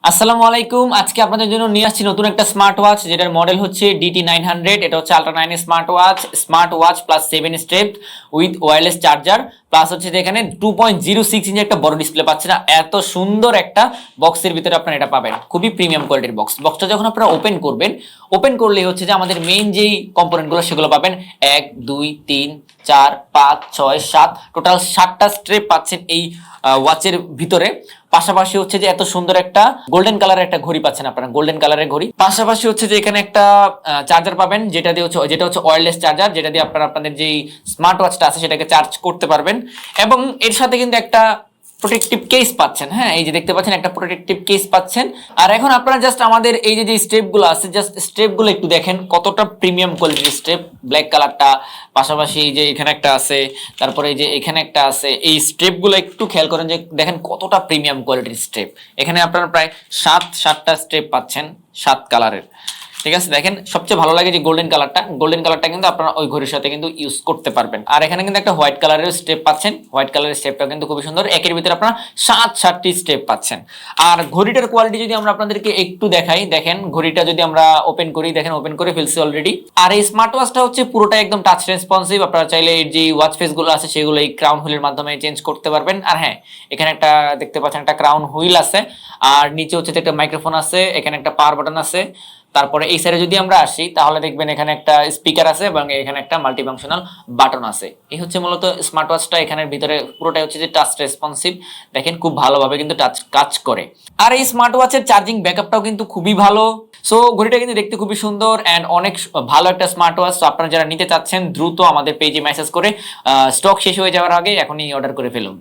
আসসালামু আলাইকুম। আজকে আপনাদের জন্য নিয়ে আসছি নতুন একটা স্মার্ট ওয়াচ, যেটার মডেল হচ্ছে DT900। এটা হচ্ছে ultra 9 smart watch plus 7 step with wireless charger, plus হচ্ছে যে এখানে 2.06 ইঞ্চি একটা বড় ডিসপ্লে পাচ্ছেন। এত সুন্দর একটা বক্সের ভিতরে আপনারা এটা পাবেন, খুবই প্রিমিয়াম কোয়ালিটির বক্স। বক্সটা যখন আপনারা ওপেন করবেন, ওপেন করলেই হচ্ছে যে আমাদের মেইন যেই কম্পোনেন্টগুলো সেগুলো পাবেন। 1 2 3 4 5 6 7 টোটাল 7টা স্ট্রেপ পাচ্ছেন এই ওয়াচের ভিতরে। পাশাপাশি হচ্ছে যে এত সুন্দর একটা গোল্ডেন কালারের একটা ঘড়ি পাচ্ছেন আপনারা, গোল্ডেন কালারের ঘড়ি। পাশাপাশি হচ্ছে যে এখানে একটা চার্জার পাবেন, যেটা হচ্ছে ওয়্যারলেস চার্জার, যেটা দিয়ে আপনারা আপনাদের যেই স্মার্ট ওয়াচটা আছে সেটাকে চার্জ করতে পারবেন। এবং এর সাথে কিন্তু একটা প্রোটেক্টিভ কেস পাচ্ছেন। হ্যাঁ, এই যে দেখতে পাচ্ছেন একটা প্রোটেক্টিভ কেস পাচ্ছেন। আর এখন আপনারা জাস্ট আমাদের এই যে স্টেপগুলো আছে, জাস্ট স্টেপগুলো একটু দেখেন কতটা প্রিমিয়াম কোয়ালিটির স্টেপ। ব্ল্যাক কালারটা, পাশাপাশি এই যে এখানে একটা আছে, তারপরে এই যে এখানে একটা আছে। এই স্টেপগুলো একটু খেয়াল করেন যে দেখেন কতটা প্রিমিয়াম কোয়ালিটির স্টেপ। এখানে আপনারা প্রায় সাতটা স্টেপ পাচ্ছেন 7 কালারের। ঠিক আছে, দেখেন সবচেয়ে ভালো লাগে যে গোল্ডেন কালারটা কিন্তু আপনারা ওই ঘড়ির সাথে কিন্তু ইউজ করতে পারবেন। আর এখানে কিন্তু একটা হোয়াইট কালারের স্টেপ পাচ্ছেন, হোয়াইট কালারের স্টেপটা কিন্তু খুবই সুন্দর। একের ভিতরে আপনারা 7টি স্টেপ পাচ্ছেন। আর ঘড়িটার কোয়ালিটি যদি আমরা আপনাদেরকে একটু দেখাই, দেখেন ঘড়িটা যদি আমরা ওপেন করি, দেখেন ওপেন করে ফেলছি অলরেডি। আর এই স্মার্ট ওয়াচটা হচ্ছে পুরোটা একদম টাচ রেসপন্সিভ। আপনারা চাইলে যে ওয়াচ ফেস গুলো আছে সেগুলো এই ক্রাউন হুইলের মাধ্যমে চেঞ্জ করতে পারবেন। আর হ্যাঁ, এখানে একটা দেখতে পাচ্ছেন একটা ক্রাউন হুইল আছে, আর নিচে হচ্ছে একটা মাইক্রোফোন আছে, এখানে একটা পাওয়ার বাটন আছে। তারপরে এই সাইডে যদি আমরা আসি তাহলে দেখবেন এখানে একটা স্পিকার আছে এবং এখানে একটা মাল্টিফাংশনাল বাটন আছে। এই হচ্ছে মূলত স্মার্ট ওয়াচটা। এখানের ভিতরে পুরোটাই হচ্ছে যে টাচ রেসপন্সিভ। দেখেন খুব ভালোভাবে কিন্তু টাচ কাজ করে। আর এই স্মার্ট ওয়াচের চার্জিং ব্যাকআপটাও কিন্তু খুবই ভালো। সো ঘড়িটা কিন্তু দেখতে খুবই সুন্দর এন্ড অনেক ভালো একটা স্মার্ট ওয়াচ। তো আপনারা যারা নিতে চাচ্ছেন দ্রুত আমাদের পেজে মেসেজ করে স্টক শেষ হয়ে যাওয়ার আগে এখনই অর্ডার করে ফেলুন।